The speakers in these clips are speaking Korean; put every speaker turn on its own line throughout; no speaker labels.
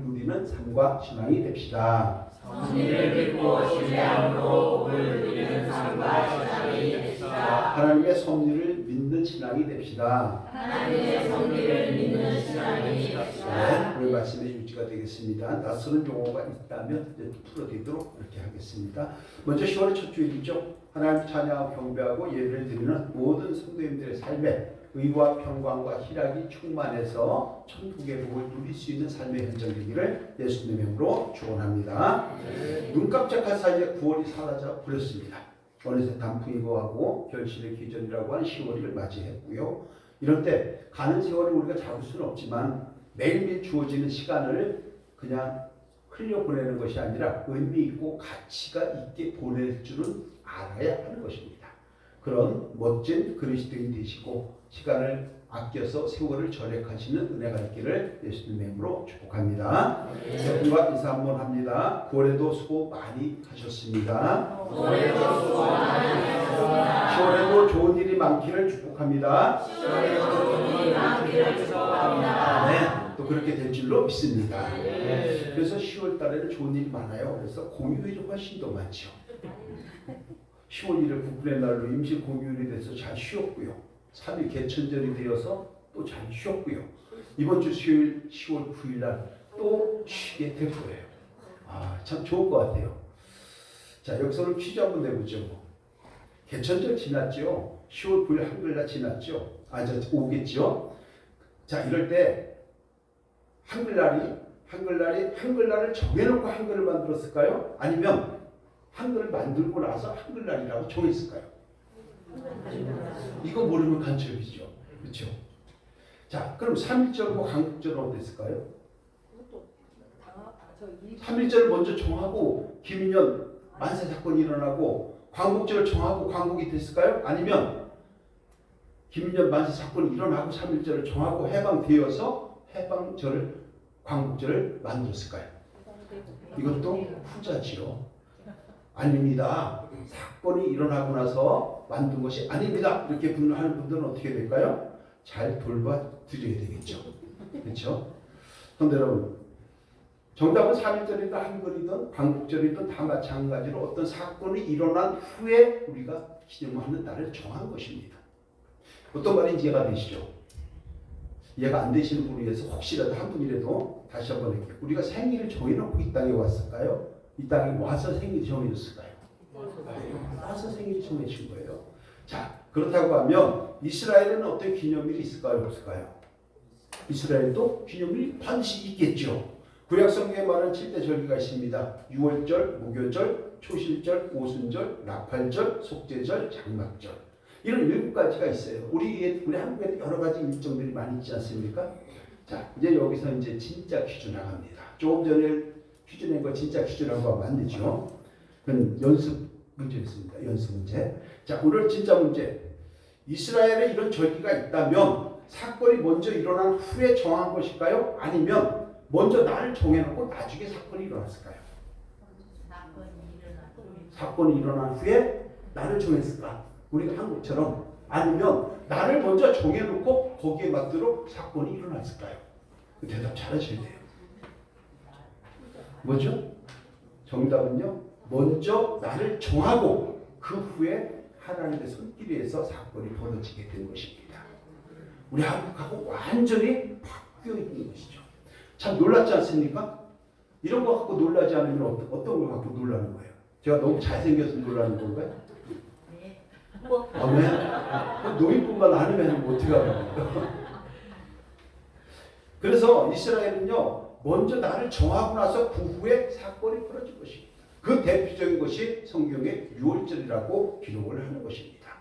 누리는 삶과 신앙이 됩시다.
섭리를 믿고 신뢰함으로 복을 누리는 삶과 신앙이 됩시다.
하나님의 섭리를 믿는 신앙이 됩시다.
하나님의 섭리를 믿는 신앙이 됩시다.
네, 오늘 말씀의 유지가 되겠습니다. 낯설은 용어가 있다면 이제 풀어드리도록 이렇게 하겠습니다. 먼저 10월의 첫 주일이죠. 하나님 찬양하고 경배하고 예배를 드리는 모든 성도님들의 삶에 의와 평강과 희락이 충만해서 천국의 복을 누릴 수 있는 삶의 현장 되기를 예수님의 이름으로 축원합니다. 눈 깜짝할 사이에 9월이 사라져 버렸습니다. 어느새 단풍이 고하고 결실의 기전이라고 하는 10월을 맞이했고요. 이럴 때 가는 세월을 우리가 잡을 수는 없지만 매일매일 주어지는 시간을 그냥 흘려보내는 것이 아니라 의미 있고 가치가 있게 보낼 줄은 알아야 하는 것입니다. 그런 멋진 그리스도인 되시고 시간을 아껴서 세월을 절약하시는 은혜가 있기를 예수님의 이름으로 축복합니다. 여러분과 인사 한번 합니다. 9월에도 수고 많이 하셨습니다.
9월에도 수고 많이 하셨습니다.
10월에도 좋은 일이 많기를 축복합니다.
10월에도 좋은 일이 많기를 축복합니다.
네, 또 그렇게 될 줄로 믿습니다. 그래서 10월 달에는 좋은 일이 많아요. 그래서 공휴일이 훨씬 더 많죠. 10월 1일 국군의 날로 임시 공휴일이 돼서 잘 쉬었고요. 3일 개천절이 되어서 또 잘 쉬었고요. 이번 주 수요일 10월 9일 날 또 쉬게 될 거예요. 참 좋을 것 같아요. 자, 여기서 오늘 퀴즈 한번 내보죠. 개천절 지났죠. 10월 9일 한글날 지났죠. 오겠죠. 자, 이럴 때 한글날을 정해놓고 한글을 만들었을까요? 아니면 한글을 만들고 나서 한글날이라고 정했을까요? 이거 모르면 간첩이죠. 그렇죠? 자, 그럼 3.1절과 광복절은 어땠을까요? 3.1절을 먼저 정하고 김인현 만세 사건이 일어나고 광복절을 정하고 광복이 됐을까요? 아니면 김인현 만세 사건이 일어나고 3.1절을 정하고 해방되어서 해방절을 광복절을 만들었을까요? 이것도 후자지요. 아닙니다. 사건이 일어나고 나서 만든 것이 아닙니다. 이렇게 하는 분들은 어떻게 될까요? 잘 돌봐드려야 되겠죠. 그렇죠? 그런데 여러분, 정답은 3.1절이든 한글이든 광복절이든 다 마찬가지로 어떤 사건이 일어난 후에 우리가 기념하는 날을 정한 것입니다. 어떤 말인지 이해가 되시죠? 이해가 안 되시는 분을 위해서 혹시라도 한 분이라도 다시 한번 할게요. 우리가 생일을 정해놓고 이 땅에 왔을까요? 이 땅에 와서 생일이 정해졌을까요? 와서 생일이 정해진 거예요. 자, 그렇다고 하면 이스라엘은 어떤 기념일이 있을까요? 없을까요? 이스라엘도 기념일이 반드시 있겠죠. 구약 성경에 말하는 7대 절기가 있습니다. 유월절, 무교절, 초실절, 오순절, 나팔절, 속죄절, 장막절. 이런 7가지가 있어요. 우리 한국에도 여러 가지 일정들이 많이 있지 않습니까? 자, 이제 여기서 이제 진짜 퀴즈 나갑니다. 조금 전에 퀴즈 낸 거 진짜 퀴즈라고 하면 안 되죠. 그건 연습 문제였습니다. 연습 문제. 자, 오늘 진짜 문제. 이스라엘에 이런 절기가 있다면 사건이 먼저 일어난 후에 정한 것일까요? 아니면 먼저 날을 정해놓고 나중에 사건이 일어났을까요? 사건이 일어난 후에 날을 정했을까? 우리가 한국처럼. 아니면 날을 먼저 정해놓고 거기에 맞도록 사건이 일어났을까요? 그 대답 잘하셔야 돼요. 뭐죠? 정답은요, 먼저 날을 정하고 그 후에 하나님의 손길에서 사건이 벌어지게 된 것입니다. 우리 한국하고 완전히 바뀌어 있는 것이죠. 참 놀랍지 않습니까? 이런 거 갖고 놀라지 않으면 어떤 걸 갖고 놀라는 거예요? 제가 너무 잘생겨서 놀라는 건가요? 아멘. 노인뿐만 아니면 어떻게 하라고요? 그래서 이스라엘은요, 먼저 나를 정하고 나서 그 후에 사건이 벌어진 것입니다. 그 대표적인 것이 성경의 유월절이라고 기록을 하는 것입니다.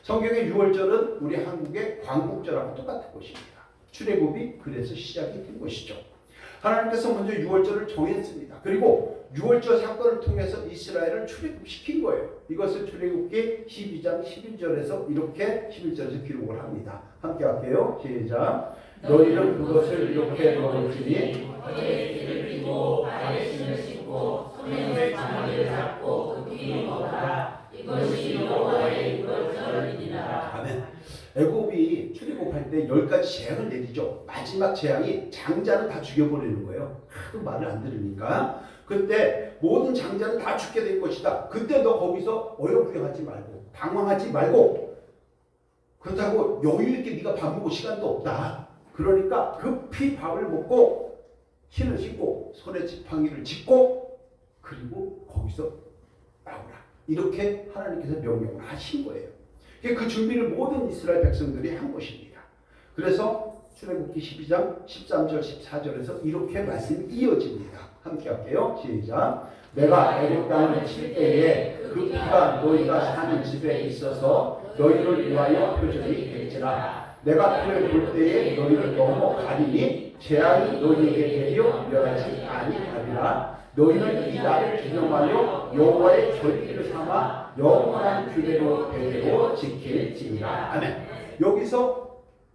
성경의 유월절은 우리 한국의 광복절하고 똑같은 것입니다. 출애굽이 그래서 시작이 된 것이죠. 하나님께서 먼저 유월절을 정했습니다. 그리고 유월절 사건을 통해서 이스라엘을 출애굽시킨 거예요. 이것을 출애굽기 12장 11절에서 이렇게 11절에서 기록을 합니다. 함께 할게요. 시작. 너희는 그것을 이렇게 먹을지니
너희의 길을 펴고 발에 신을 신고 손에 장기를 잡고 급히 먹어라. 이것이 여호와의 유월절이니라.
아멘. 애굽이 출애굽할 때 10가지 가지 재앙을 내리죠. 마지막 재앙이 장자는 다 죽여버리는 거예요. 하도 말을 안 들으니까. 그때 모든 장자는 다 죽게 될 것이다. 그때 너 거기서 어여부여하지 말고 당황하지 말고 그렇다고 여유 있게 네가 밥 먹을 시간도 없다. 그러니까 급히 밥을 먹고 신을 신고 손에 지팡이를 짚고 그리고 거기서 나오라. 이렇게 하나님께서 명령을 하신 거예요. 그 준비를 모든 이스라엘 백성들이 한 것입니다. 그래서 출애굽기 12장 13절 14절에서 이렇게 말씀이 이어집니다. 함께 할게요. 시작. 내가 애굽 땅을 칠 때에 그 피가 너희가 사는 집에 있어서 너희를 위하여 표적이 될지라. 내가 그를 볼 때에 너희를 넘어가리니 재앙이 너희에게 되려 멸하지 아니하리라. 너희는 이 날을 기념하여 여호와의 절기를 삼아 영원한 규례로 대대로 지킬지니라. 아멘. 여기서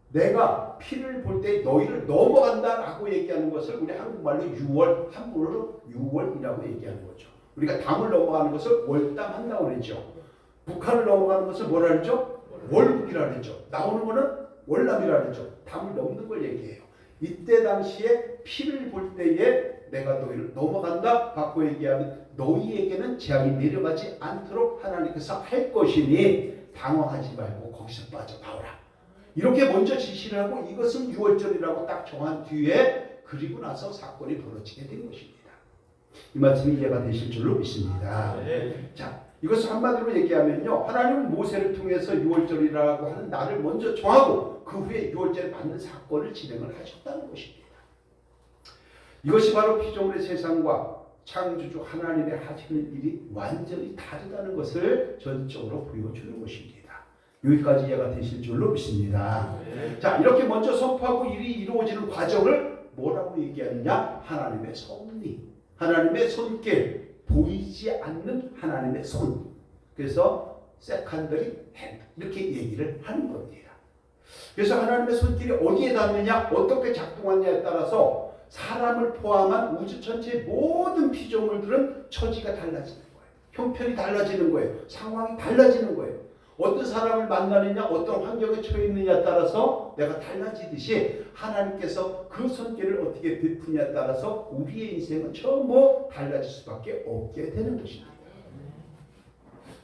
내가 피를 볼 때 너희를 넘어간다라고 얘기하는 것을 우리 한국말로 6월, 한국어로 6월이라고 얘기하는 거죠. 우리가 담을 넘어가는 것을 월담한다고 그랬죠. 북한을 넘어가는 것을 뭐라 그랬죠? 월북이라 그랬죠. 나오는 거는 월남이라 그랬죠. 담을 넘는 걸 얘기해요. 이때 당시에 피를 볼 때에 내가 너희를 넘어간다 받고 얘기하면 너희에게는 재앙이 내려가지 않도록 하나님께서 할 것이니 당황하지 말고 거기서 빠져나오라. 이렇게 먼저 지시를 하고 이것은 6월절이라고 딱 정한 뒤에 그리고 나서 사건이 벌어지게 된 것입니다. 이 말씀이 이해가 되실 줄로 믿습니다.
네.
자, 이것을 한마디로 얘기하면요. 하나님은 모세를 통해서 6월절이라고 하는 날을 먼저 정하고 그 후에 6월절에 맞는 사건을 진행을 하셨다는 것입니다. 이것이 바로 피조물의 세상과 창조주 하나님의 하시는 일이 완전히 다르다는 것을 전적으로 보여주는 것입니다. 여기까지 이해가 되실 줄로 믿습니다.
네.
자, 이렇게 먼저 선포하고 일이 이루어지는 과정을 뭐라고 얘기하느냐? 하나님의 섭리, 하나님의 손길, 보이지 않는 하나님의 손. 그래서 세컨더리 핸드 이렇게 얘기를 하는 겁니다. 그래서 하나님의 손길이 어디에 닿느냐, 어떻게 작동하느냐에 따라서 사람을 포함한 우주 전체의 모든 피조물들은 처지가 달라지는 거예요. 형편이 달라지는 거예요. 상황이 달라지는 거예요. 어떤 사람을 만나느냐, 어떤 환경에 처해 있느냐에 따라서 내가 달라지듯이 하나님께서 그 손길을 어떻게 베푸냐에 따라서 우리의 인생은 전부 달라질 수밖에 없게 되는 것입니다.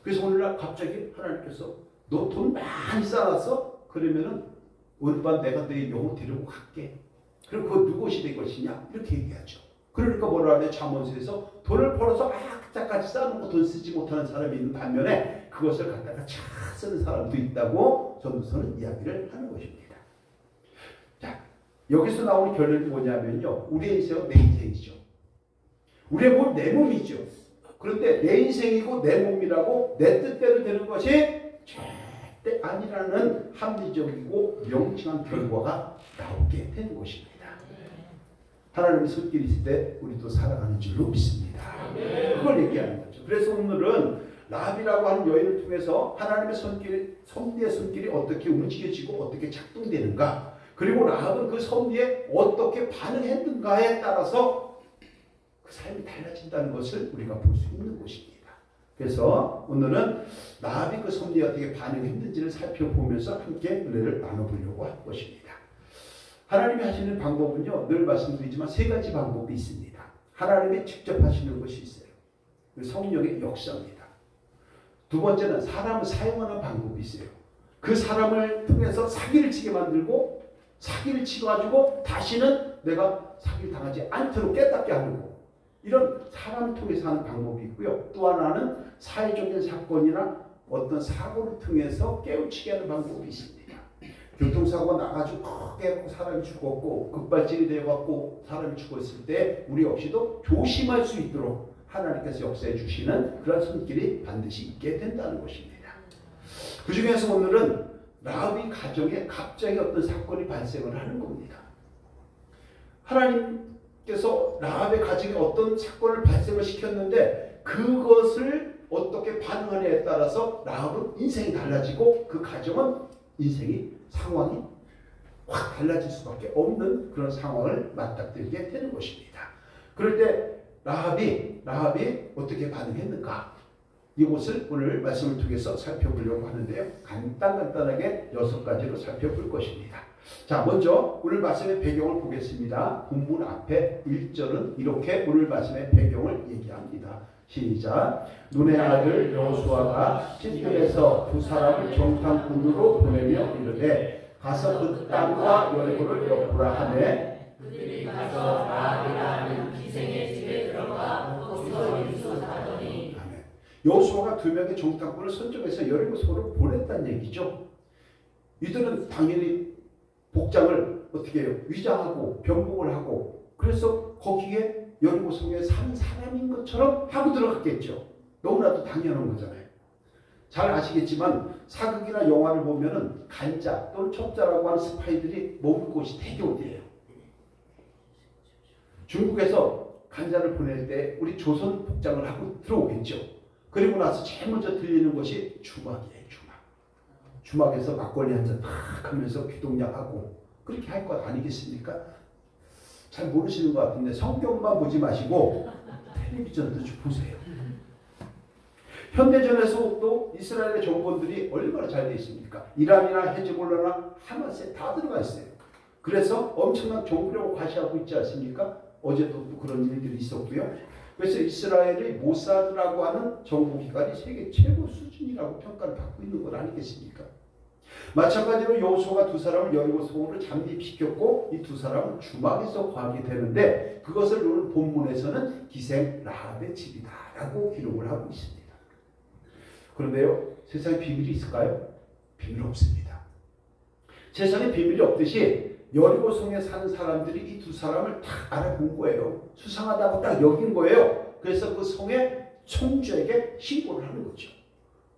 그래서 오늘날 갑자기 하나님께서 너 돈 많이 쌓았어? 그러면은 오늘 밤 내가 너의 영혼 데리고 갈게. 그럼 그거 누구시 될 것이냐? 이렇게 얘기하죠. 그러니까 뭐라 하냐? 잠언서에서 돈을 벌어서 악자까지 쌓아놓고 돈 쓰지 못하는 사람이 있는 반면에 그것을 갖다가 잘 쓰는 사람도 있다고 전도서는 이야기를 하는 것입니다. 자, 여기서 나오는 결론이 뭐냐면요. 우리의 인생은 내 인생이죠. 우리의 몸 내 몸이죠. 그런데 내 인생이고 내 몸이라고 내 뜻대로 되는 것이 절대 아니라는 합리적이고 명칭한 결과가 나오게 되는 것입니다. 하나님의 손길이 있을 때 우리도 살아가는 줄로 믿습니다. 그걸 얘기하는 거죠. 그래서 오늘은 라합이라고 하는 여인을 통해서 하나님의 손길, 섭리의 손길이 어떻게 움직여지고 어떻게 작동되는가, 그리고 라합은 그 섭리에 어떻게 반응했는가에 따라서 그 삶이 달라진다는 것을 우리가 볼 수 있는 것입니다. 그래서 오늘은 라합이 그 섭리에 어떻게 반응했는지를 살펴보면서 함께 은혜를 나눠보려고 할 것입니다. 하나님이 하시는 방법은요, 늘 말씀드리지만 세 가지 방법이 있습니다. 하나님이 직접 하시는 것이 있어요. 성령의 역사입니다. 두 번째는 사람을 사용하는 방법이 있어요. 그 사람을 통해서 사기를 치게 만들고 사기를 치가지고 다시는 내가 사기를 당하지 않도록 깨닫게 하는 거. 이런 사람을 통해서 하는 방법이 있고요. 또 하나는 사회적인 사건이나 어떤 사고를 통해서 깨우치게 하는 방법이 있습니다. 교통사고가 나가지고 크게 사람이 죽었고 급발진이 되어갖고 사람이 죽었을 때 우리 역시도 조심할 수 있도록 하나님께서 역사해 주시는 그런 손길이 반드시 있게 된다는 것입니다. 그 중에서 오늘은 라합의 가정에 갑자기 어떤 사건이 발생을 하는 겁니다. 하나님께서 라합의 가정에 어떤 사건을 발생을 시켰는데 그것을 어떻게 반응하냐에 따라서 라합은 인생이 달라지고 그 가정은 인생이 상황이 확 달라질 수밖에 없는 그런 상황을 맞닥뜨리게 되는 것입니다. 그럴 때 라합이 어떻게 반응했는가? 이것을 오늘 말씀을 통해서 살펴보려고 하는데요. 간단하게 6가지로 살펴볼 것입니다. 자, 먼저 오늘 말씀의 배경을 보겠습니다. 본문 앞에 1절은 이렇게 오늘 말씀의 배경을 얘기합니다. 시작. 눈의 아들 여호수아가 찐들에서 두 사람을 정탐꾼으로 보내며 이르되 가서 그 땅과 여리고를 엿보라 하매
그들이 가서 라합이라는 기생의 집에 들어가 거기서 일수하더니.
여호수아가 두 명의 정탐꾼을 선정해서 여리고성으로 보냈다는 얘기죠. 이들은 당연히 복장을 어떻게 해요? 위장하고 변복을 하고 그래서 거기에 여리고성에 사는 사람인 것처럼 하고 들어갔겠죠. 너무나도 당연한 거잖아요. 잘 아시겠지만 사극이나 영화를 보면은 간자 또는 첩자라고 하는 스파이들이 머물 곳이 되게 어디예요? 중국에서 간자를 보낼 때 우리 조선 복장을 하고 들어오겠죠. 그리고 나서 제일 먼저 들리는 것이 주막이에요. 주막에서 막걸리 한 잔 탁 하면서 귀동냥하고 그렇게 할 것 아니겠습니까? 잘 모르시는 것 같은데 성경만 보지 마시고 텔레비전도 좀 보세요. 현대전에서도 이스라엘의 정권들이 얼마나 잘 돼 있습니까? 이란이나 헤즈볼라나 하마스에 다 들어가 있어요. 그래서 엄청난 정부력을 과시하고 있지 않습니까? 어제도 또 그런 일들이 있었고요. 그래서 이스라엘의 모사드라고 하는 정보기관이 세계 최고 수준이라고 평가를 받고 있는 것 아니겠습니까? 마찬가지로 여호수아가 두 사람을 여리고성으로 잠입시켰고 이 두 사람은 주막에서 거하게 되는데 그것을 오늘 본문에서는 기생 라합의 집이다라고 기록을 하고 있습니다. 그런데요, 세상에 비밀이 있을까요? 비밀 없습니다. 세상에 비밀이 없듯이 여리고성에 사는 사람들이 이 두 사람을 딱 알아본 거예요. 수상하다고 딱 여긴 거예요. 그래서 그 성의 총주에게 신고를 하는 거죠.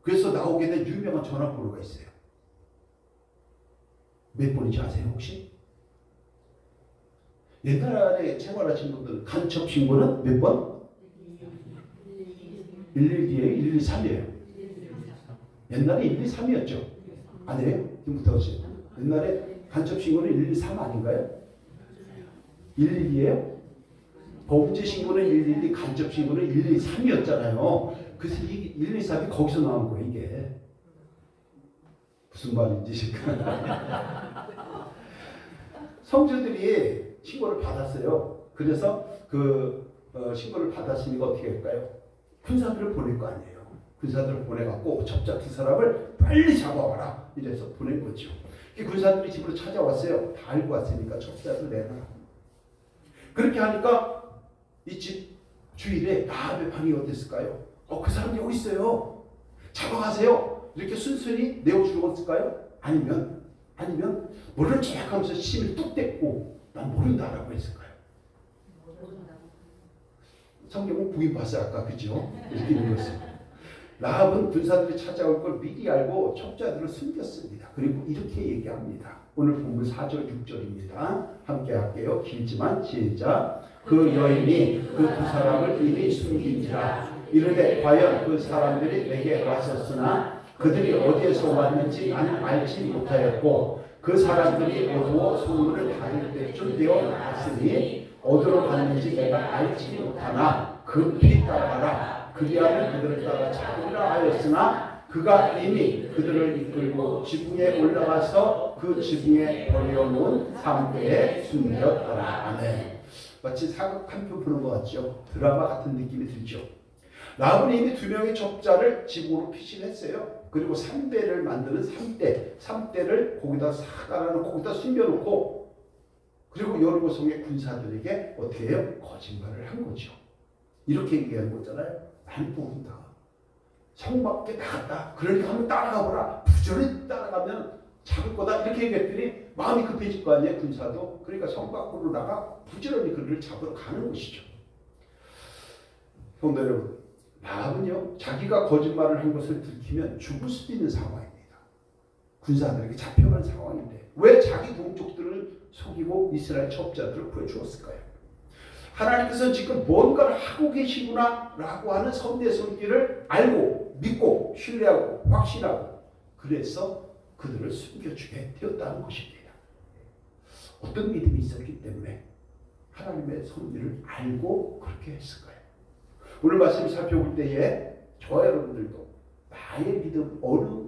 그래서 나오게 된 유명한 전화번호가 있어요. 몇 번인지 아세요 혹시? 옛날에 생활하신 분들 간첩 신고는 몇 번? 112에요? 123이에요? 옛날에 123이었죠? 아니에요? 지금부터 하세요. 옛날에 간첩 신고는 123 아닌가요? 112예요? 범죄 신고는 112, 간첩 신고는 123이었잖아요. 그래서 이 123이 거기서 나온 거예요, 이게. 무슨 말인지. 성주들이 신고를 받았어요. 그래서 신고를 받았으니까 어떻게 할까요? 군사들을 보낼 거 아니에요. 군사들을 보내갖고 첩자 두 사람을 빨리 잡아와라. 이래서 보낸 거죠. 군사들이 집으로 찾아왔어요. 다 알고 왔으니까 첩자를 내놔라. 그렇게 하니까 이 집 주일에 라합의 방이 어땠을까요? 그 사람이 여기 있어요. 잡아가세요. 이렇게 순순히 내어주었을까요? 아니면 모르는 척하면서 심을 뚝 떼고 난 모른다라고 했을까요? 성경은 구인 봤어요 아까 그죠? 이렇게 읽었어요. 라합은 군사들이 찾아올 걸 미리 알고 첩자들을 숨겼습니다. 그리고 이렇게 얘기합니다. 오늘 본문 4절 6절입니다. 함께 할게요. 길지만 시작. 그 여인이 그 두 사람을 이미 숨긴지라 이르되 과연 그 사람들이 내게 왔었으나 그들이 어디에서 왔는지 나는 알지 못하였고 그 사람들이 어두워 소문을 받을 때쯤 되어 나왔으니 어디로 갔는지 내가 알지 못하나 급히 따라가라. 그리하면 그들을 따라 잡으라 하였으나 그가 이미 그들을 이끌고 지붕에 올라가서 그 지붕에 버려놓은 상대에 숨겼더라. 아멘. 마치 사극 한 편 보는 것 같죠? 드라마 같은 느낌이 들죠? 라합은 이미 두 명의 첩자를 집으로 피신했어요. 그리고 3대를 만드는 3대를 거기다 싹 깔아놓고 거기다 숨겨놓고 그리고 여리고성의 군사들에게 어떻게 해요? 거짓말을 한 거죠. 이렇게 얘기하는 거잖아요. 난 모른다. 성 밖에 나갔다. 그러니까 한번 따라가보라. 부지런히 따라가면 잡을 거다. 이렇게 얘기했더니 마음이 급해질 거 아니에요. 군사도. 그러니까 성 밖으로 나가 부지런히 그를 잡으러 가는 것이죠. 성도 여러분, 라합은요 자기가 거짓말을 한 것을 들키면 죽을 수도 있는 상황입니다. 군사들에게 잡혀가는 상황인데 왜 자기 동족들을 속이고 이스라엘 첩자들을 구해주었을까요? 하나님께서 지금 뭔가를 하고 계시구나 라고 하는 선대 손길을 알고 믿고 신뢰하고 확신하고 그래서 그들을 숨겨주게 되었다는 것입니다. 어떤 믿음이 있었기 때문에 하나님의 섭리를 알고 그렇게 했을까요? 오늘 말씀 살펴볼 때에 저와 여러분들도 나의 믿음 어느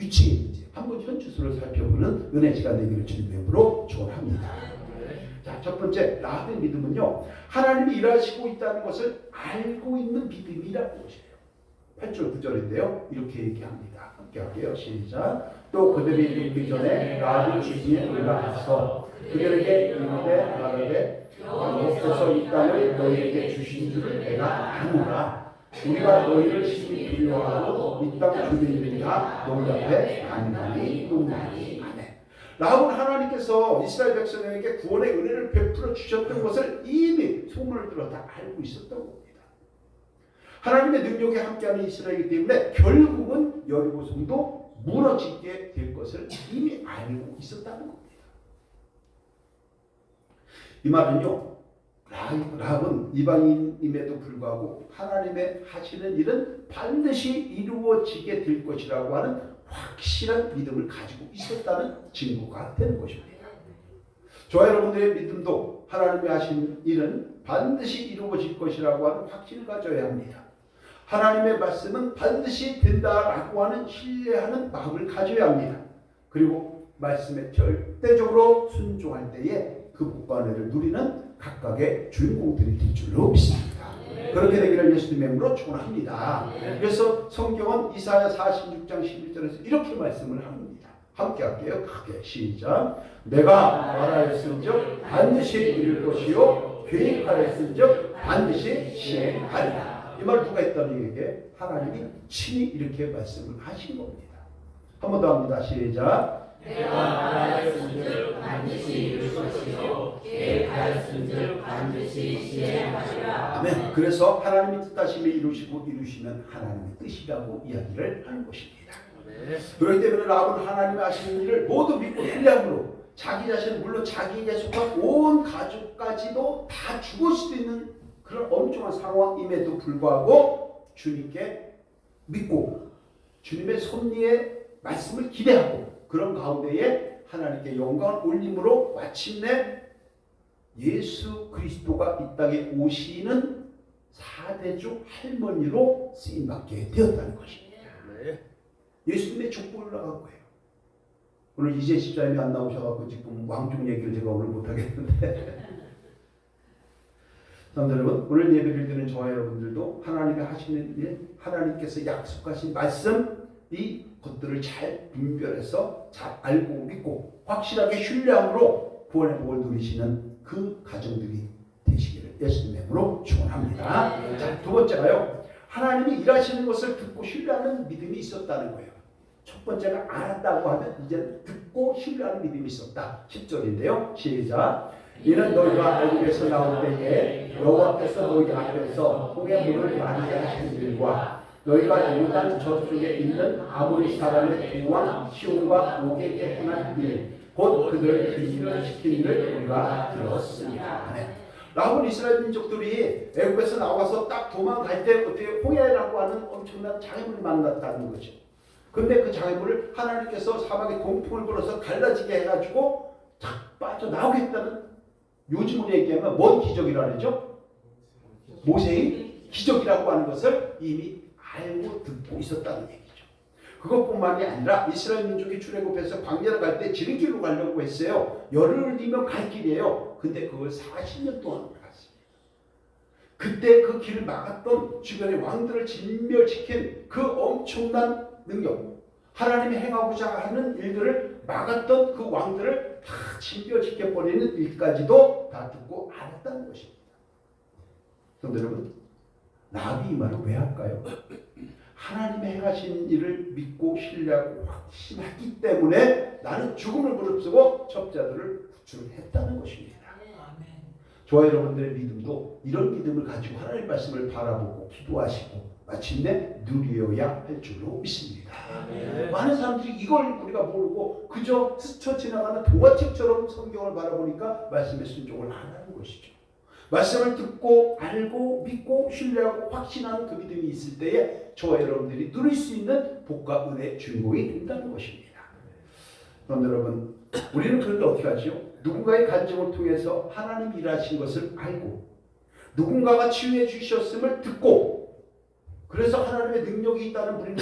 위치에 있는지 한번 현주소를 살펴보는 은혜 시간 되기를 주님의 이름으로 축원합니다. 자, 첫 번째 라합의 믿음은요, 하나님이 일하시고 있다는 것을 알고 있는 믿음이라는 것이에요. 8절 9절인데요 이렇게 얘기합니다. 함께 할게요. 시작. 또 그들이 이르기 전에 라합이 주인에 올라가서 그들에게 이르되 말하되 여호와께서 이 땅을 너희에게 주신 줄을 내가 아노라. 우리가 너희를 심히 두려워하고 이 땅 주민들이 다 너희 앞에 간간히 높나니. 아멘. 라합은 하나님께서 이스라엘 백성에게 구원의 은혜를 베풀어 주셨던 것을 이미 소문을 들어 다 알고 있었던 겁니다. 하나님의 능력에 함께하는 이스라엘이기 때문에 결국은 여리고 성도 무너지게 될 것을 이미 알고 있었다는 겁니다. 이 말은요, 라합은 이방인임에도 불구하고 하나님의 하시는 일은 반드시 이루어지게 될 것이라고 하는 확실한 믿음을 가지고 있었다는 증거가 되는 것입니다. 저와 여러분들의 믿음도 하나님이 하신 일은 반드시 이루어질 것이라고 하는 확신을 가져야 합니다. 하나님의 말씀은 반드시 된다라고 하는 신뢰하는 마음을 가져야 합니다. 그리고 말씀에 절대적으로 순종할 때에 그 복과 은혜를 누리는 각각의 주인공들이 될 줄로 믿습니다. 그렇게 되기를 예수님의 이름으로 축원합니다. 그래서 성경은 이사야 46장 11절에서 이렇게 말씀을 합니다. 함께 할게요. 크게 시작. 내가 말하였은즉 반드시 이룰 것이요 계획하였은즉 반드시 시행하리라. 이 말 누가 했다는 얘기에 하나님이 친히 이렇게 말씀을 하신 겁니다. 한 번 더 합니다. 시작.
내가 말하였은즉 반드시 이룰 것이요 계획하였은즉 반드시 시행하리라.
아멘. 그래서 하나님이 뜻하심을 이루시고 이루시면 하나님의 뜻이라고 이야기를 하는 것입니다. 그렇기 때문에 라합은 하나님이 하시는 일을 모두 믿고 신뢰함으로 자기 자신, 물론 자기에게 속한 온 가족까지도 다 죽을 수도 있는 그런 엄청난 상황임에도 불구하고 주님께 믿고 주님의 섭리의 말씀을 기대하고 그런 가운데에 하나님께 영광을 올림으로 마침내 예수 그리스도가 이 땅에 오시는 사대주 할머니로 쓰임받게 되었다는 것입니다. 예수님의 족보를 나간 거예요. 오늘 이재 집사님이 안 나오셔서 지금 왕중 얘기를 제가 오늘 못하겠는데 여러분, 오늘 예배를 드리는 저와 여러분들도 하나님이 하시는 일, 하나님께서 약속하신 말씀, 이 것들을 잘 분별해서 잘 알고 믿고 확실하게 신뢰함으로 구원의 복을 누리시는 그 가정들이 되시기를 예수님의 이름으로 축원합니다. 자, 두 번째가요, 하나님이 일하시는 것을 듣고 신뢰하는 믿음이 있었다는 거예요. 첫 번째가 알았다고 하면 이제 듣고 신뢰하는 믿음이 있었다. 10절인데요. 시작. 이는 너희가 애굽에서 나올 때에 여호와께서 너희 앞에서 홍해 물을 마르게 하신 일과 너희가 요단 저쪽에 있는 아모리 사람의 왕 시온과 옥에게 행한 일, 곧 그들을 비진시킨 일을 우리가 들었습니다. 라합은 이스라엘 민족들이 애굽에서 나와서 딱 도망갈 때 그때 홍해라고 하는 엄청난 장애물을 만났다는 거죠. 근데 그 장애물을 하나님께서 사막에 동풍을 불어서 갈라지게 해가지고 탁 빠져나오겠다는, 요즘으로 얘기하면 뭔 기적이라 그러죠? 모세의 기적이라고 하는 것을 이미 알고 듣고 있었다는 얘기죠. 그것뿐만이 아니라 이스라엘 민족이 출애굽해서 광야를 갈 때 지름길로 가려고 했어요. 열흘이면 갈 길이에요. 근데 그걸 40년 동안 갔어요. 그때 그 길을 막았던 주변의 왕들을 진멸시킨 그 엄청난 능력, 하나님이 행하고자 하는 일들을 막았던 그 왕들을 다 진멸시켜버리는 일까지도 다 듣고 알았다는 것입니다. 그런데 여러분, 라합이 이 말을 왜 할까요? 하나님의 행하신 일을 믿고 신뢰하고 확신하기 때문에 나는 죽음을 무릅쓰고 첩자들을 구출했다는 것입니다. 저와 여러분들의 믿음도 이런 믿음을 가지고 하나님의 말씀을 바라보고 기도하시고 마침내 누려야 할 줄로 믿습니다. 많은 사람들이 이걸 우리가 모르고 그저 스쳐 지나가는 동화책처럼 성경을 바라보니까 말씀에 순종을 안 하는 것이죠. 말씀을 듣고 알고 믿고 신뢰하고 확신하는 그 믿음이 있을 때에 저와 여러분들이 누릴 수 있는 복과 은혜의 주인공이 된다는 것입니다. 그런데 여러분, 우리는 그런데 어떻게 하죠? 누군가의 간증을 통해서 하나님 일하신 것을 알고 누군가가 치유해 주셨음을 듣고 그래서 하나님의 능력이 있다는 분을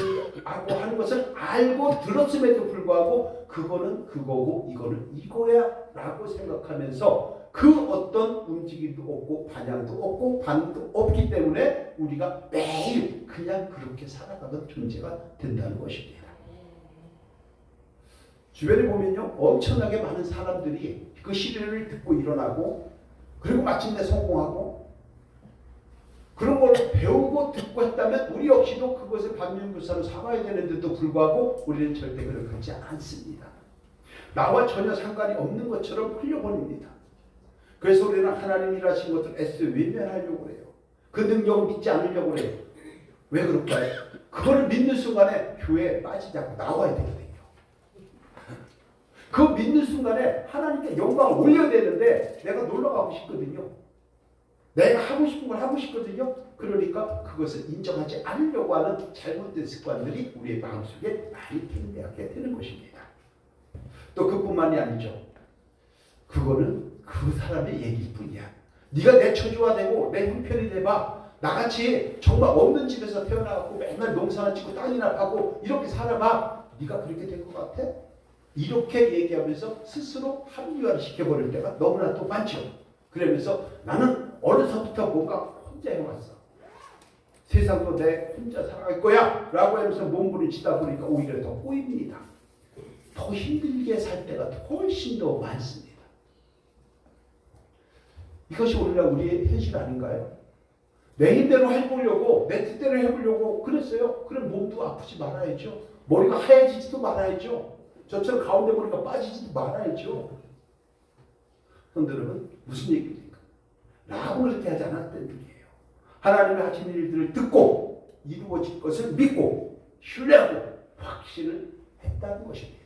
하고 하는 것을 알고 들었음에도 불구하고 그거는 그거고 이거는 이거야 라고 생각하면서 그 어떤 움직임도 없고 반향도 없고 반응도 없기 때문에 우리가 매일 그냥 그렇게 살아가던 존재가 된다는 것입니다. 주변에 보면요, 엄청나게 많은 사람들이 그 시리를 듣고 일어나고 그리고 마침내 성공하고 그런 걸 배우고 듣고 했다면 우리 역시도 그것을 반면교사로 삼아야 되는데도 불구하고 우리는 절대 그렇지 않습니다. 나와 전혀 상관이 없는 것처럼 흘려버립니다. 그래서 우리는 하나님 일하신 것을 애써 외면하려고 해요. 그 능력을 믿지 않으려고 해요. 왜 그럴까요? 그거를 믿는 순간에 교회에 빠지지 않고 나와야 되거든요. 그 믿는 순간에 하나님께 영광을 올려야 되는데 내가 놀러 가고 싶거든요. 내가 하고 싶은 걸 하고 싶거든요. 그러니까 그것을 인정하지 않으려고 하는 잘못된 습관들이 우리의 마음속에 많이 생겨나게 되는 것입니다. 또 그뿐만이 아니죠. 그거는 그 사람의 얘기일 뿐이야. 네가 내 처주가 되고 내 형편이 돼봐. 나같이 정말 없는 집에서 태어나갖고 맨날 농사나 짓고 땅이나 파고 이렇게 살아봐. 네가 그렇게 될 것 같아? 이렇게 얘기하면서 스스로 합리화를 시켜버릴 때가 너무나 또 많죠. 그러면서 나는 어려서부터 뭔가 혼자 해왔어. 세상도 내 혼자 살아갈 거야 라고 하면서 몸부림치다 보니까 오히려 더 꼬입니다. 더 힘들게 살 때가 훨씬 더 많습니다. 이것이 오늘날 우리의 현실 아닌가요? 내 힘대로 해보려고 내 뜻대로 해보려고 그랬어요. 그럼 몸도 아프지 말아야죠. 머리가 하얘지지도 말아야죠. 저처럼 가운데 머리가 빠지지도 말아야죠. 그런데 여러분 무슨 얘기입니까? 라고 그렇게 하지 않았다는 얘기예요. 하나님의 하시는 일들을 듣고 이루어질 것을 믿고 신뢰하고 확신을 했다는 것입니다.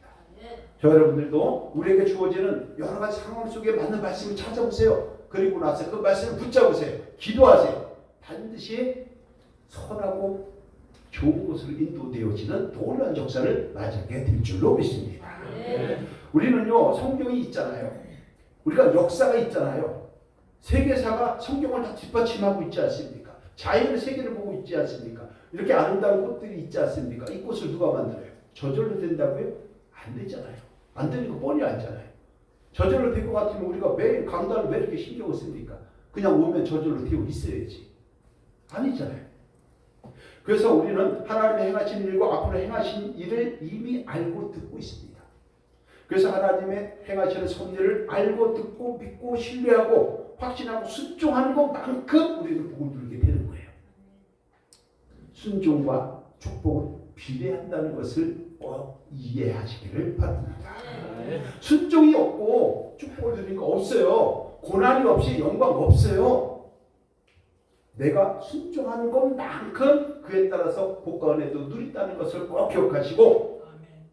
저 여러분들도 우리에게 주어지는 여러 가지 상황 속에 맞는 말씀을 찾아보세요. 그리고 나서 그 말씀을 붙잡으세요. 기도하세요. 반드시 선하고 좋은 곳으로 인도되어지는 놀라운 역사를 맞이하게 될 줄로 믿습니다. 우리는요 성경이 있잖아요. 우리가 역사가 있잖아요. 세계사가 성경을 다 뒷받침하고 있지 않습니까? 자연의 세계를 보고 있지 않습니까? 이렇게 아름다운 꽃들이 있지 않습니까? 이 꽃을 누가 만들어요? 저절로 된다고요? 안 되잖아요. 안 되는 거 뻔히 알잖아요. 저절로 될 것 같으면 우리가 매일 강단을 왜 이렇게 신경을 씁니까? 그냥 오면 저절로 되어 있어야지. 아니잖아요. 그래서 우리는 하나님의 행하신 일과 앞으로 행하신 일을 이미 알고 듣고 있습니다. 그래서 하나님의 행하시는 섭리를 알고 듣고 믿고 신뢰하고 확신하고 순종하는 것만큼 우리는 복을 누리게 되는 거예요. 순종과 축복은 비례한다는 것을 꼭 이해하시기를 바랍니다. 순종이 없고 축복을 누리는 거 없어요. 고난이 없이 영광 없어요. 내가 순종하는 것만큼 그에 따라서 복과 은혜도 누린다는 것을 꼭 기억하시고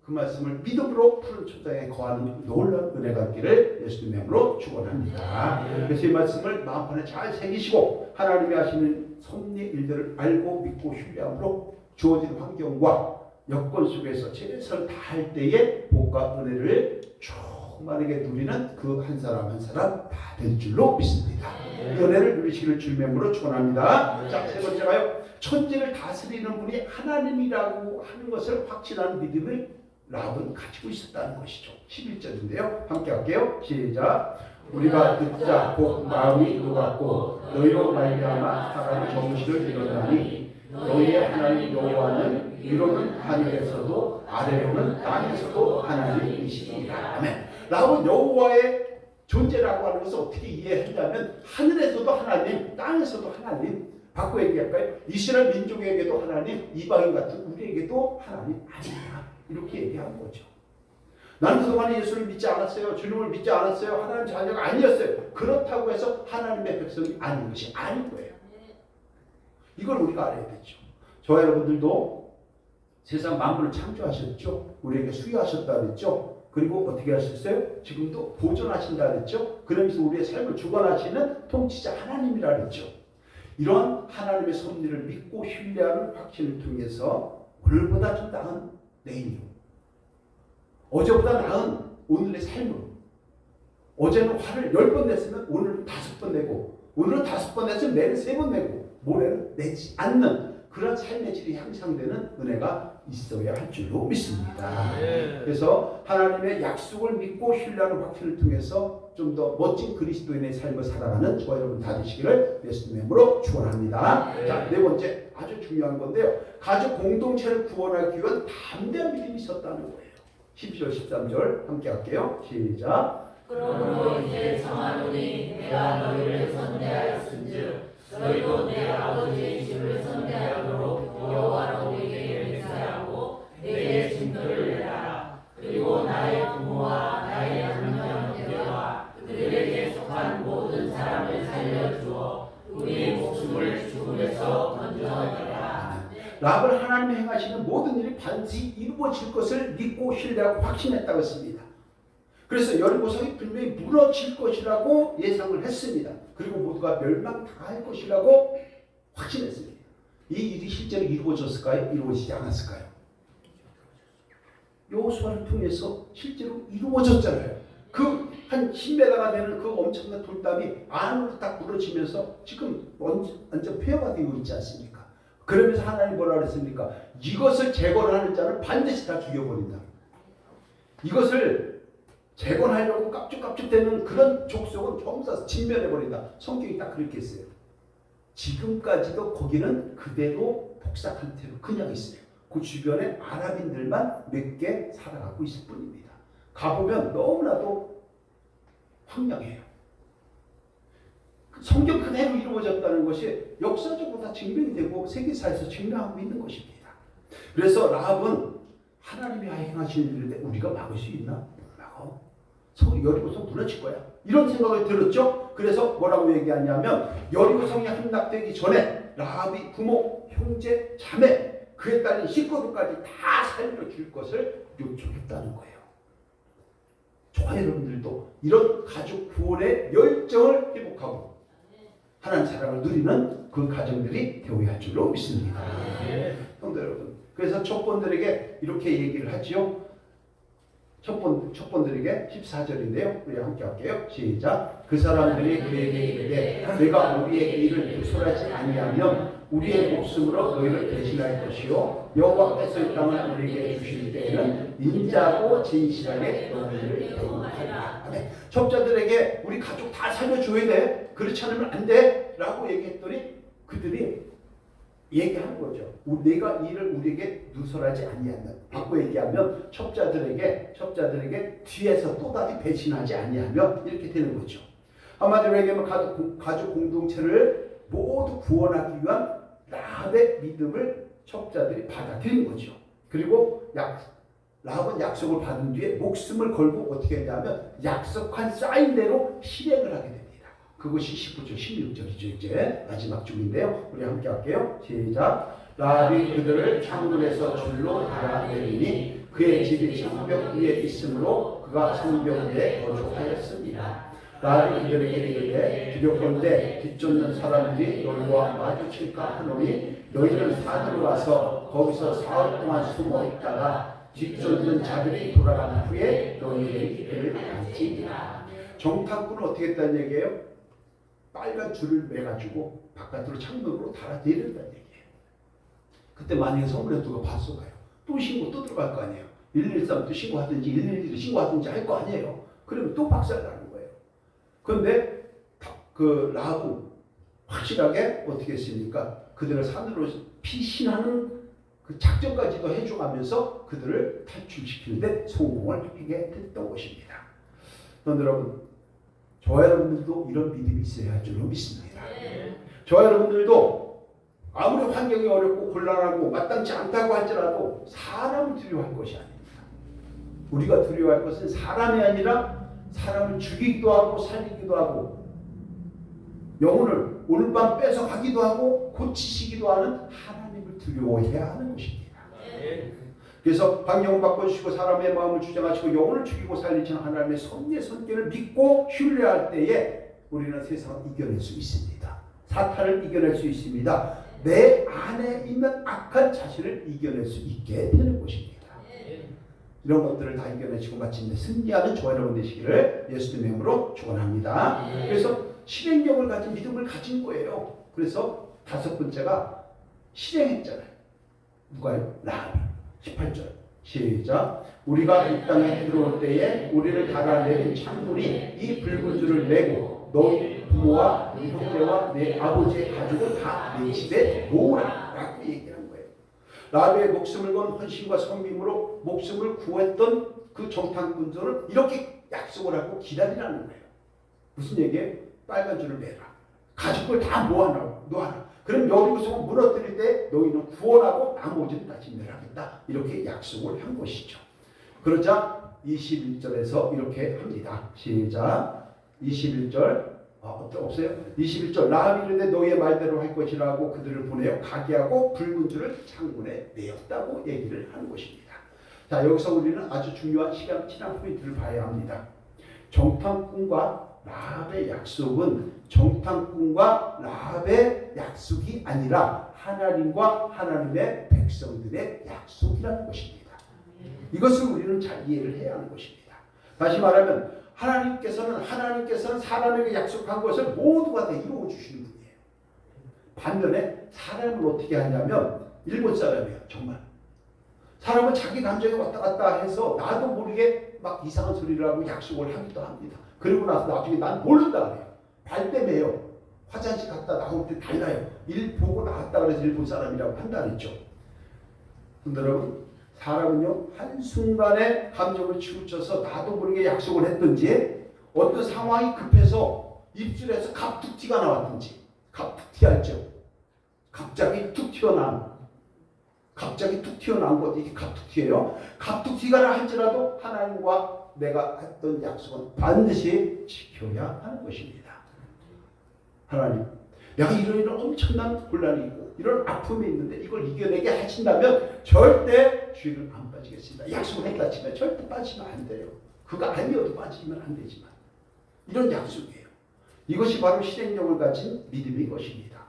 그 말씀을 믿음으로 푸른 초장에 거하는 놀라운 은혜가 있기를 예수님의 이름으로 축원합니다. 그래서 이 말씀을 마음판에 잘 새기시고 하나님이 하시는 섭리 일들을 알고 믿고 신뢰함으로 주어진 환경과 여건 속에서 최선을 다할 때에 복과 은혜를 충만하게 누리는 그 한 사람 한 사람 다 될 줄로 믿습니다. 은혜를 누리시기를 주님의 이름으로 축원합니다. 자, 세 번째가요. 천지를 다스리는 분이 하나님이라고 하는 것을 확신하는 믿음을 랍은 가지고 있었다는 것이죠. 11절인데요. 함께 할게요. 시작. 우리가 듣자 곧 마음이 녹았고 너희로 말미암아 사람의 정신을 잃었나니 너희의 하나님 여호와는 위로는 하늘에서도 아래로는 땅에서도 하나님이시니라. 아멘. 랍은 여호와의 존재라고 하는 것을 어떻게 이해하냐면 하늘에서도 하나님, 땅에서도 하나님. 바꿔 얘기할까요? 이스라엘 민족에게도 하나님, 이방인 같은 우리에게도 하나님 아니야. 이렇게 얘기하는 거죠. 나는 그동안 예수를 믿지 않았어요. 주님을 믿지 않았어요. 하나님 자녀가 아니었어요. 그렇다고 해서 하나님의 백성이 아닌 것이 아닌 거예요. 이걸 우리가 알아야 되죠. 저와 여러분들도 세상 만물을 창조하셨죠. 우리에게 수여하셨다 그랬죠. 그리고 어떻게 하셨어요? 지금도 보존하신다 그랬죠. 그러면서 우리의 삶을 주관하시는 통치자 하나님이라 그랬죠. 이러한 하나님의 섭리를 믿고 신뢰하는 확신을 통해서 오늘보다 좀 나은 내일로, 어제보다 나은 오늘의 삶으로, 어제는 화를 10번 냈으면 오늘은 5번 내고, 오늘은 5번 냈으면 내일은 3번 내고, 모레는 내지 않는 그런 삶의 질이 향상되는 은혜가 있어야 할 줄로 믿습니다. 그래서 하나님의 약속을 믿고 신뢰하는 확신을 통해서 좀 더 멋진 그리스도인의 삶을 살아가는 저와 여러분 다 되시기를 예수님의 이름으로 축원합니다. 자, 네 번째 아주 중요한 건데요. 가족 공동체를 구원하기 위한 담대한 믿음이 있었다는 거예요. 12절 13절 함께 할게요. 시작.
그러므로 이제 청하노니 내가 너희를 선대하였은즉 너희도 내 아버지의 집을 선대하도록 여호와로 내게 맹세하고 내게 증거를 내라. 그리고 나의 부모와 나의 남편들과 그들에게 속한 모든 사람을 살려주어 우리의 목숨을 죽음에서 건져내라.
랍을 하나님이 행하시는 모든 일이 반드시 이루어질 것을 믿고 신뢰하고 확신했다고 했습니다. 그래서 여리고성이 분명히 무너질 것이라고 예상을 했습니다. 그리고 모두가 멸망당할 것이라고 확신했습니다. 이 일이 실제로 이루어졌을까요? 이루어지지 않았을까요? 여호수아를 통해서 실제로 이루어졌잖아요. 그 한 10m가 되는 그 엄청난 돌담이 안으로 딱 부러지면서 지금 완전 폐허가 되고 있지 않습니까? 그러면서 하나님 뭐라 그랬습니까? 이것을 재건하는 자는 반드시 다 죽여버린다. 이것을 재건하려고 깝죽깝죽대는 그런 족속은 전부 다 진멸해버린다. 성경이 딱 그렇게 했어요. 지금까지도 거기는 그대로 폭삭 상태로 그냥 있어요. 그 주변에 아랍인들만 몇 개 살아가고 있을 뿐입니다. 가보면 너무나도 황량해요. 성경 그대로 이루어졌다는 것이 역사적으로 다 증명이 되고 세계사에서 증명하고 있는 것입니다. 그래서 라합은 하나님이 행하시는 일인데 우리가 막을 수 있나? 못 막어. 서울이 여리고성 무너질 거야. 이런 생각을 들었죠. 그래서 뭐라고 얘기하냐면 여리고성이 함락되기 전에 라합이 부모, 형제, 자매 그에 딸린 식구들까지 다 살려줄 것을 요청했다는 거예요. 저와 여러분들도 이런 가족 구원의 열정을 회복하고 하나님 사랑을 누리는 그 가정들이 되어야 할 줄로 믿습니다. 성도 여러분, 그래서 첩본들에게 이렇게 얘기를 하지요. 첩본들에게 14절인데요. 우리 함께 할게요. 시작. 그 사람들이 그에게 이르되 내가 우리의 일을 누설하지 아니하면 우리의 목숨으로 너희를 대신할 것이요 여호와께서 이 땅을 우리에게 주실 때에는 인자고 진실하게 너희를 대우하리라. 아멘. 첩자들에게 우리 가족 다 살려줘야 돼. 그렇지 않으면 안 돼. 라고 얘기했더니 그들이 얘기한 거죠. 내가 이를 우리에게 누설하지 아니하면, 바꿔 얘기하면 첩자들에게 뒤에서 또 다시 배신하지 아니하면 이렇게 되는 거죠. 한마디로 얘기하면 가족 공동체를 모두 구원하기 위한 라합의 믿음을 첩자들이 받아들인 거죠. 그리고 라합은 약속을 받은 뒤에 목숨을 걸고 어떻게 했냐면 약속한 사인대로 실행을 하게 됩니다. 그것이 19절, 16절이죠. 이제 마지막 줄인데요. 우리 함께 할게요. 시작. 라합이 그들을 창문에서 줄로 달아내리니 그의 집이 성벽 위에 있으므로 그가 성벽 위에 거주하였습니다. 라합이 그들에게 이르되 두렵건대 뒤쫓는 사람들이 너희와 마주칠까 하노니 너희는 산으로 와서 거기서 사흘 동안 숨어 있다가 뒤쫓는 자들이 돌아간 후에 너희의 길을 갈지니라. 정탐꾼은 어떻게 했다는 얘기예요? 빨간 줄을 매가지고 바깥으로 창문으로 달아내린다는 얘기예요. 그때 만약에 성문에 누가 봤어 가요. 또 신고 또 들어갈 거 아니에요. 113도 신고하든지 112도 신고하든지 할 거 아니에요. 그러면 또 박살나는 거예요. 그런데 그 라합은 확실하게 어떻게 했습니까? 그들을 산으로 피신하는 그 작전까지도 해줘가면서 그들을 탈출시키는데 성공을 하게 됐던 것입니다. 그런데 여러분, 저와 여러분들도 이런 믿음이 있어야 할 줄로 믿습니다. 저와 여러분들도 아무리 환경이 어렵고 곤란하고 마땅치 않다고 할지라도 사람을 두려워할 것이 아닙니다. 우리가 두려워할 것은 사람이 아니라 사람을 죽이기도 하고 살리기도 하고 영혼을 오늘 밤 뺏어가기도 하고 고치시기도 하는 하나님을 두려워해야 하는 것입니다. 그래서 환경을 바꿔주시고 사람의 마음을 주장하시고 영혼을 죽이고 살리시는 하나님의 섭리의 손길을 믿고 신뢰할 때에 우리는 세상을 이겨낼 수 있습니다. 사탄을 이겨낼 수 있습니다. 내 안에 있는 악한 자신을 이겨낼 수 있게 되는 것입니다. 이런 것들을 다 이겨내시고 마침내 승리하는 저와 여러분 되시기를 예수님의 이름으로 축원합니다. 그래서 실행력을 가진 믿음을 가진 거예요. 그래서 다섯 번째가 실행했잖아요. 누가요? 라합이. 18절 시작. 우리가 이 땅에 들어올 때에 우리를 달아내린 창문이 이 붉은 줄을 내고 너희 부모와 네 형제와 내 아버지의 가족을 다 내 집에 모으라 라고 얘기한 거예요. 라합의 목숨을 건 헌신과 섬김으로 목숨을 구했던 그 정탐꾼들은 이렇게 약속을 하고 기다리라는 거예요. 무슨 얘기예요? 빨간 줄을 매라. 가족을 다 놓아라. 그럼 여리고성을 무너뜨릴 때 너희는 구원하고 나머지는 다시 멸하겠다. 이렇게 약속을 한 것이죠. 그러자 21절에서 이렇게 합니다. 시작. 21절 없어요? 21절 라합이 이르되 너희의 말대로 할 것이라고 그들을 보내어 가게 하고 붉은 줄을 창문에 내었다고 얘기를 하는 것입니다. 자, 여기서 우리는 아주 중요한 신앙 포인트를 봐야 합니다. 정탐꾼과 라합의 약속은 정탐꾼과 라합의 약속이 아니라 하나님과 하나님의 백성들의 약속이라는 것입니다. 이것을 우리는 잘 이해를 해야 하는 것입니다. 다시 말하면 하나님께서는 사람에게 약속한 것을 모두가 다 이루어 주시는 분이에요. 반면에 사람을 어떻게 하냐면 일본 사람이에요. 정말 사람은 자기 감정이 왔다 갔다 해서 나도 모르게 막 이상한 소리를 하고 약속을 하기도 합니다. 그리고 나서 나중에 난 모른다 그래요. 발뺌해요. 화장실 갔다 나올 때 달라요. 일 보고 나왔다 그래서 일본 사람이라고 한다 그랬죠. 근데 여러분, 사람은요 한순간에 감정을 치우쳐서 나도 모르게 약속을 했든지 어떤 상황이 급해서 입술에서 갑툭튀가 나왔든지, 갑툭튀 알죠? 갑자기 툭 튀어나온 것, 이게 갑툭튀예요. 갑툭튀가 할지라도 하나님과 내가 했던 약속은 반드시 지켜야 하는 것입니다. 하나님, 내가 이런 엄청난 곤란이 있고 이런 아픔이 있는데 이걸 이겨내게 하신다면 절대 죄를 안 빠지겠습니다. 약속을 했다 치면 절대 빠지면 안 돼요. 그거 아니어도 빠지면 안 되지만 이런 약속이에요. 이것이 바로 실행력을 가진 믿음인 것입니다.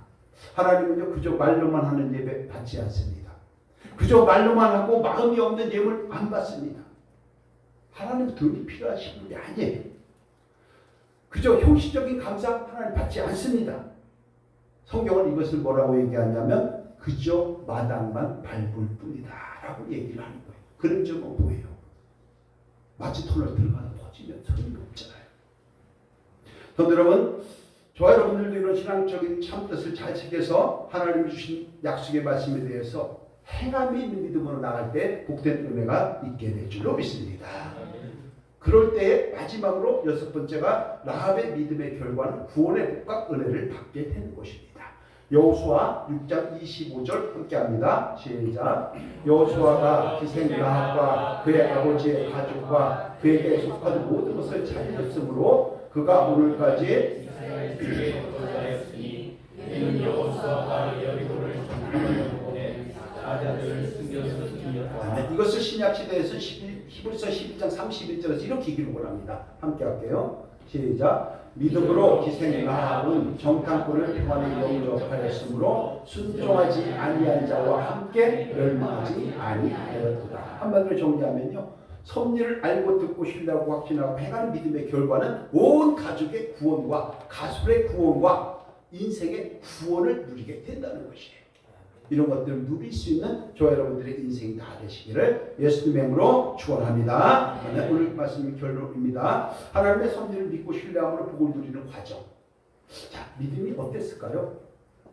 하나님은요 그저 말로만 하는 예배 받지 않습니다. 그저 말로만 하고 마음이 없는 예물 안 받습니다. 하나님은 돈이 필요하신 분이 아니에요. 그저 형식적인 감사 하나님 받지 않습니다. 성경은 이것을 뭐라고 얘기하냐면 그저 마당만 밟을 뿐이다 라고 얘기를 하는 거예요. 그런 점은 뭐예요? 마치 터널 들어가는 터지면 소용이 없잖아요. 더 여러분, 저와 여러분들도 이런 신앙적인 참뜻을 잘 새겨서 하나님이 주신 약속의 말씀에 대해서 행함이 있는 믿음으로 나갈 때 복된 은혜가 있게 될 줄로 믿습니다. 그럴 때 마지막으로 6번째가 라합의 믿음의 결과는 구원의 복과 은혜를 받게 되는 것입니다. 여호수아 6장 25절 함께합니다. 시작. 여호수아가 기생 라합과 그의 아버지의 가족과 그에게 속한 모든 것을 살렸으므로 그가 오늘까지
이는 여호수아가 여리고를 점령하는데 사자들을 숨겨서 죽였다.
이것을 신약 시대에서 히브리서 11장 31절에서 이렇게 기록을 합니다. 함께 할게요. 시작. 믿음으로 기생 라합은 정탐꾼을 평안히 영접하였으므로 순종하지 아니한 자와 함께 멸망하지 아니하였도다. 한마디로 정리하면요, 섭리를 알고 듣고 신뢰하고 확신하고 행하는 믿음의 결과는 온 가족의 구원과 가술의 구원과 인생의 구원을 누리게 된다는 것이에요. 이런 것들을 누릴 수 있는 저와 여러분들의 인생이 다 되시기를 예수님의 이름으로 축원합니다. 오늘 말씀이 결론입니다. 하나님의 섭리를 믿고 신뢰함으로 복을 누리는 과정. 자, 믿음이 어땠을까요?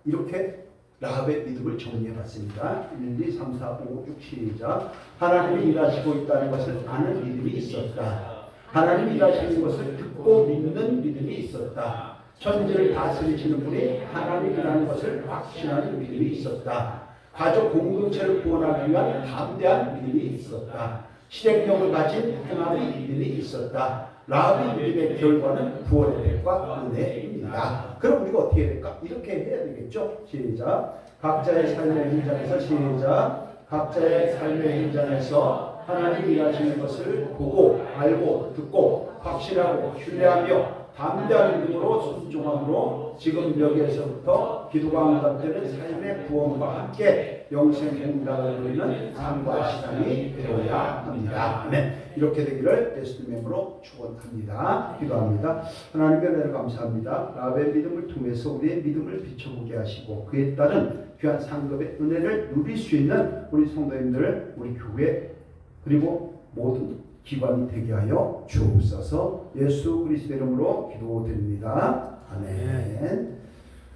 이렇게 라합의 믿음을 정리해봤습니다. 1, 2, 3, 4, 5, 6, 시작. 하나님이 일하시고 있다는 것을 아는 믿음이 있었다. 하나님이 일하시는 것을 듣고 믿는 믿음이 있었다. 천지를 다스리시는 분이 하나님이라는 것을 확신하는 믿음이 있었다. 가족 공동체를 구원하기 위한 담대한 믿음이 있었다. 실행력을 가진 행함의 믿음이 있었다. 라합의 믿음의 결과는 구원의 복과 은혜입니다. 그럼 우리가 어떻게 해야 될까? 이렇게 해야 되겠죠? 시작. 각자의 삶의 현장에서 시작. 각자의 삶의 현장에서 하나님이 일하시는 것을 보고 알고 듣고 확신하고 신뢰하며 담대한 믿음으로 순종함으로 지금 여기에서부터 기도가 응답되는 삶의 구원과 함께 영생 행복을 누리는 삶과 시간이 되어야 합니다. 아멘. 이렇게 되기를 예수님의 이름으로 축원합니다. 기도합니다. 하나님의 은혜를 감사합니다. 라합의 믿음을 통해서 우리의 믿음을 비춰보게 하시고 그에 따른 귀한 상급의 은혜를 누릴 수 있는 우리 성도님들, 우리 교회 그리고 모든 기관이 되게 하여 주옵소서. 예수 그리스도 이름으로 기도드립니다. 아멘.